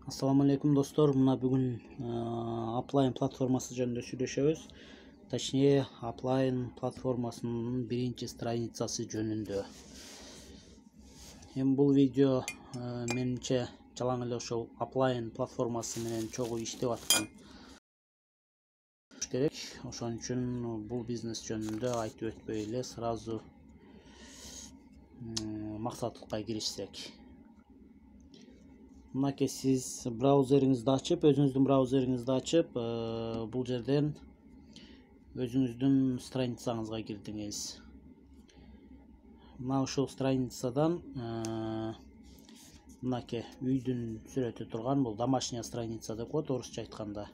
Assalamu alaikum достор. Мына бүгін Appline платформасы жөнінде сөйлешебіз. Точнее, Appline платформасының бірінші страницасы жөнінде. Эми бұл видео меніңше жалаң эле ошол Appline платформасы менен чогуу иштеп аткан керек. Ошон үчүн бұл бизнес жөнүндө айтып өтпөй эле сразу максатка киришсек. Мынаке сиз браузериңизди ачып, өзүңүздүн браузериңизди ачып, бул жерден өзүңүздүн страницаңызга кирдиңиз. Мына ушул страницадан мынаке үйдүн сүрөтү турган, бул домашняя страница деп коет орусча айтканда.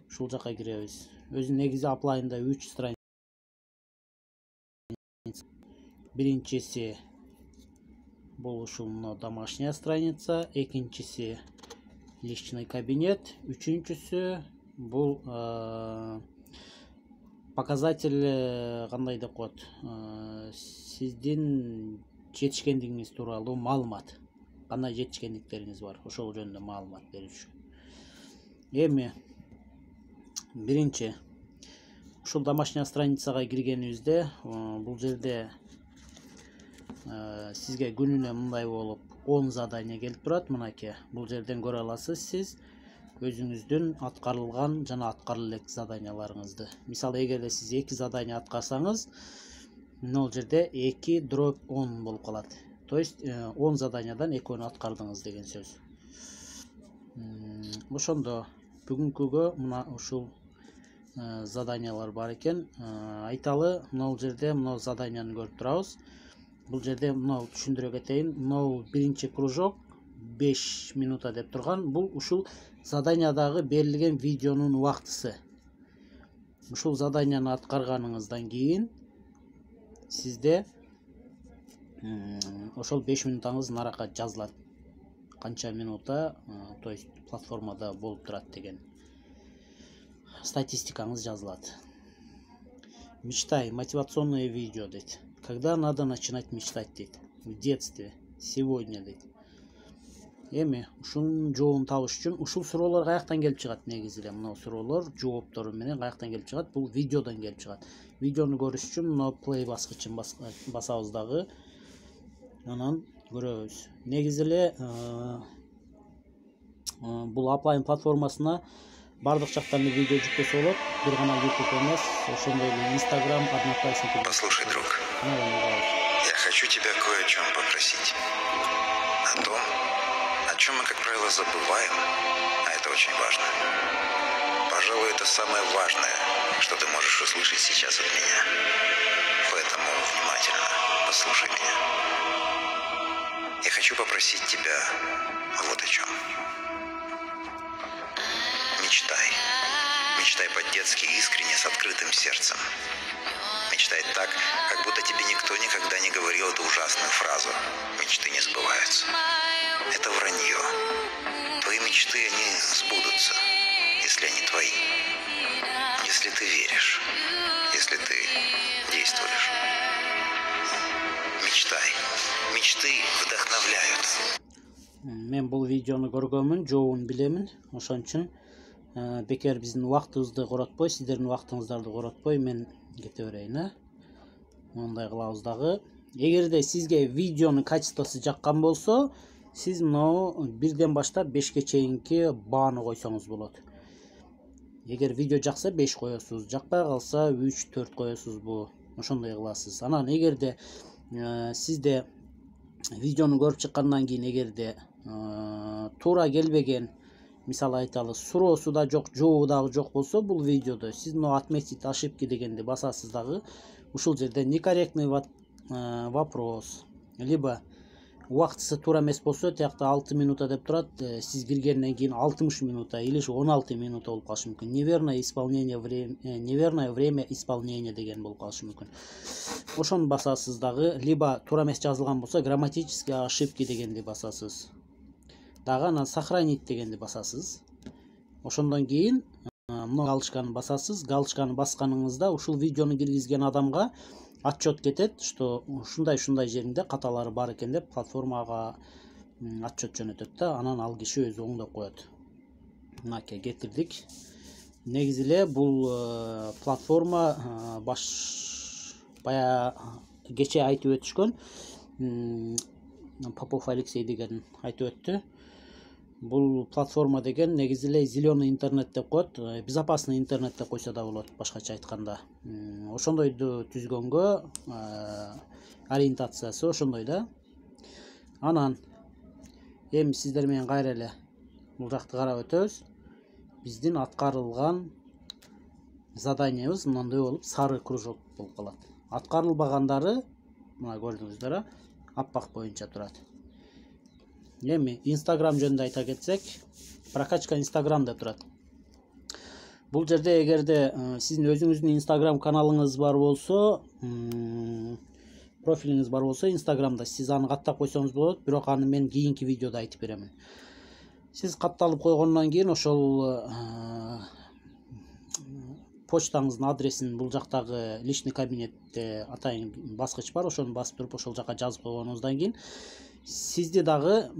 Ушул жака киребиз. Өзү негизи Appline-да 3 страница. Биринчиси бұл ушул домашняя страница, экинчиси личный кабинет, үчүнчүсү бұл показатель кандай деп коет, сиздин жетишкендигиңиз тууралуу маалымат, кандай жетишкендиктериңиз бар, ошол жөнүндө маалымат берүүчү. Эми биринчи ушул домашняя страницага киргенибизде бул жерде сизге күнүнө мындай болуп 10 задание келип турат. Мынаке бул жерден көрө аласыз сиз өзүңүздүн аткарылган жана аткарыла элек заданияларыңызды. Мисалы, эгерде сиз 2 задание аткарсаңыз, бул жерде 2/10 болуп калат. То есть 10 заданиядан 2-өн аткардыңыз деген сөз. Ошондо бүгүнкүгө мына ушул заданиялар бар экен. Айталы, бул жерде мына заданияны көрүп турабыз. Бұл жерде мынау түшүндүрө кетейин. Мынау биринчи кружок 5 минута деп турган. Бұл ушул заданиядагы берилген видеонун убактысы. Ушул заданияны аткарганыңыздан кийин сизде ошол 5 минутаңыз наракка жазылат. Канча минута, то есть платформада болуп турат деген статистикаңыз жазылат. Мечтай, мотивационное видео дейт. Когда надо начинать мечтать дейт. В детстве, сегодня дейт. Эми ушунун жообун табыш үчүн ушул суроолор каяктан келип чыгат негизи эле? Мына суроолор жооптору менен каяктан келип чыгат? Бул видеодон келип чыгат. Видеону көрүш үчүн мына play баскычын басабыз дагы. Анан көрөбүз. Негизи эле бул Appline платформасына бардык жактан видео жүктөсө болот. Бир гана YouTube эмес, ошондой эле Instagram, Одноклассники. Послушай, друг, я хочу тебя кое о чем попросить. О том, о чем мы, как правило, забываем, а это очень важно. Пожалуй, это самое важное, что ты можешь услышать сейчас от меня. Поэтому внимательно послушай меня. Я хочу попросить тебя вот о чем. Мечтай. Мечтай по-детски, искренне, с открытым сердцем. Мечтай так, как будто тебе никто никогда не говорил эту ужасную фразу. Мечты не сбываются. Это вранье. Твои мечты, они сбудутся, если они твои. Если ты веришь, если ты действуешь. Мечтай. Мечты вдохновляют. Мен бул видеону көргөнмүн, жообун билемин. Ошон үчүн бекер биздин убактыбызды коротпой, сиздердин убактыңыздарды коротпой, мен кете берейин. Мындай кылабыз дагы. Эгерде сизге видеонун качествосу жаккан болсо, сиз мынау 1ден баштап 5ке чейинки бааны койсоңуз болот. Эгер видео жакса 5 коесуз, жакпай калса 3-4 коесуз. Бу ошондой кыласыз. Анан эгерде сизде видеону көрүп чыккандан кийин эгерде туура келбеген, мисалы айталы, суроосу да жок, жообу дагы жок болсо бул видеодо, сиз мына отметить ошибки дегенди басасыз дагы. Ушул жерде некорректный вопрос, либо убактысы туура эмес болсо, тиякта 6 минута деп турат, сиз киргенден кийин 60 минута или 16 минута болуп калышы мүмкүн. Неверное время исполнения деген болуп калышы мүмкүн. Ошону басасыз дагы, либо туура эмес жазылган болсо, грамматические ошибки дегенди басасыз. Дагы анан сохранить дегенди басасыз. Ошондон кийин мына галочканы басасыз. Галочканы басканыңызда ушул видеону киргизген адамга отчет кетет, что ушундай жеринде каталары бар экен деп платформага отчет жөнөтөт да, анан ал киши өзү оңдоп коет. мынакей кетирдик. Негизи эле бул платформа бая кече айтып өтүшкөн, Попов Алексей деген айтып өттү. Бул платформа деген негизи эле зеленый интернет деп коет, безопасный интернет деп койсо да болот, башкача айтканда. Ошондойду түзгөнгө ориентациясы ошондой да. Анан эми сиздер менен кайра эле бул жакты карап өтөбүз. Биздин аткарылган заданиябыз мындай болуп сары кружок болуп калат. Аткарылбагандары мына көрдүңүздөр, аппак боюнча турат. Эми Instagram жөнүндө айта кетсек, прокачка Instagram деп турат. Бул жерде эгерде сиздин өзүңүздүн Instagram каналыңыз бар болсо, профилиңиз бар болсо Instagramда сиз аны каттап койсоңуз болот, бирок аны мен кийинки видеода айтып беремин. Сиз катталып койгондон кийин ошол почтаңыздын адресин бул жактагы личный кабинетте атайын баскыч бар, ошону басып туруп ошол жака жазып койгонуңуздан кийин сизди дагы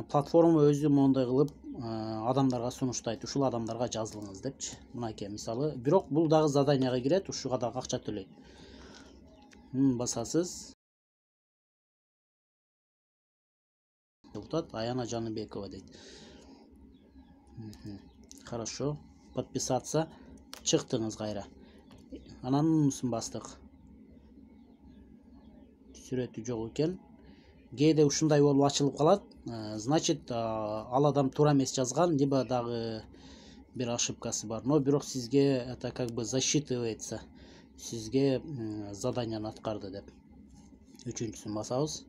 платформа өзү моундай кылып адамдарга сунуштайт. Ушул адамдарга жазылыңыз депчи. Мынакей мисалы, бирок бул дагы заданияга кирет, ушуга дагы акча төлөйт. Басасыз. Аяна Жаныбекова дейт. Хорошо. Подписаться. Чыктыңыз кайра. Анан мунусун бастык. Сүрөтү жок экен. Кээде ушундай болуп ачылып калат. Значит, ал адам туура эмес жазган, либо дагы бир ошибкасы бар. Но бирок сизге это как бы засчитывается. Сизге заданияны аткарды деп. Үчүнчүсүн басабыз.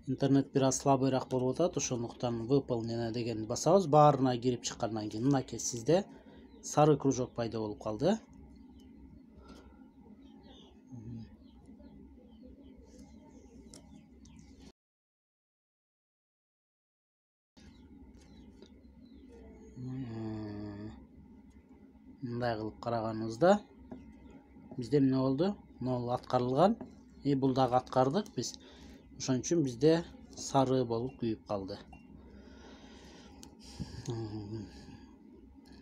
Интернет бир аз слабыйраак болуп атат, ошондуктан выполнено деген басабыз. Баарына кирип чыккандан кийин мынакей сизде сары кружок пайда болуп калды. Мындай кылып караганыбызда бизде эмне болду? Бул аткарылган. Бул дагы аткардык биз. Ошон үчүн бизде сары болуп күйүп калды.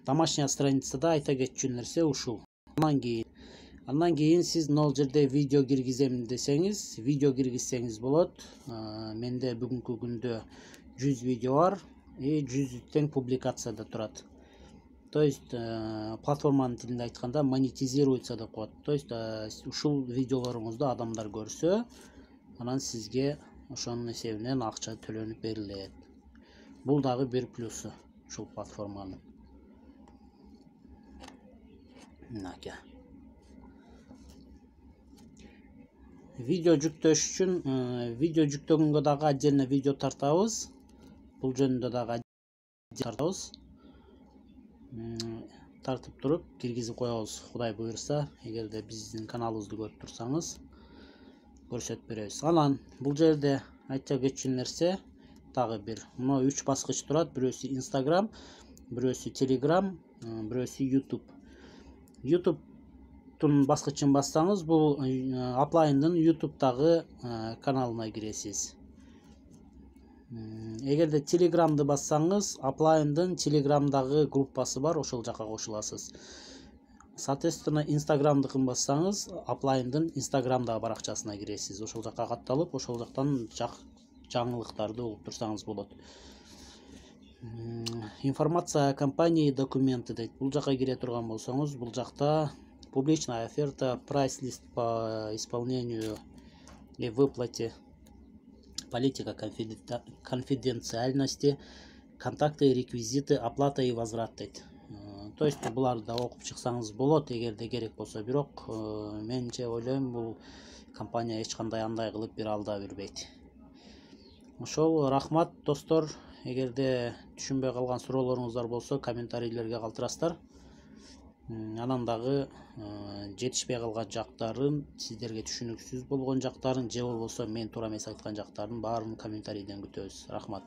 Домашняя страницада айта кетчү нерсе ушул. Андан кийин сиз нол жерде видео киргизем десеңиз, видео киргизсеңиз болот. Менде бүгүнкү күндө 100 видео бар, 100 тең публикацияда турат. То есть платформанын тилинде айтканда монетизируется деп коет. То есть ушул видеолоруңузду адамдар көрсө, анан сизге ошонун эсебинен акча төлөнүп берилет. Бул дагы бир плюсу ушул платформанын. Мынакей. Видео жүктөш үчүн видео жүктөгөнгө дагы отдельно видео тартабыз. Бул жөнүндө дагы тартабыз. Тартып туруп киргизип коебуз. Кудай буйрса, эгерде биздин каналыбызды көрүп турсаңыз, көрсөтүп беребиз. Анан бул жерде айта кетчү нерсе дагы бир. Мына 3 баскыч турат. Бирөөсү Instagram, бирөөсү Telegram, бирөөсү YouTube. YouTube'тун баскычын бассаңыз, бул Apply'ндын YouTube'дагы каналына киресиз. Эгерде Telegram'ды бассаңыз, Apply'ндын Telegram'дагы группасы бар, ошол жака кошуласыз. Соответственно, Instagram'дыкын бассаңыз, Apply'ндын Instagram'дагы баракчасына киресиз. Ошол жака катталып, ошол жактан жаңылыктарды угуп турсаңыз болот. Информация о компании и документы дейт. Бул жака кире турган болсоңуз, бул жакта публичная оферта, прайс-лист по исполнению и выплате, политика конфиденциальности, контакты и реквизиты, оплата и возврат дейт. То есть буларды да окуп чыксаңыз болот, эгерде керек болсо. Бирок менче ойлойм, бул компания эч кандай андай кылып бир алда бербейт. Ошол, рахмат достор. Эгерде түшүнбөй калган суроолоруңуздар болсо, комментарийлерге калтырасыздар. Анан дагы жетишпей калган жактарын, сиздерге түшүнүксүз болгон жактарын, же болбосо мен туура эмес айткан жактарын баарын комментарийден күтөбүз. Рахмат.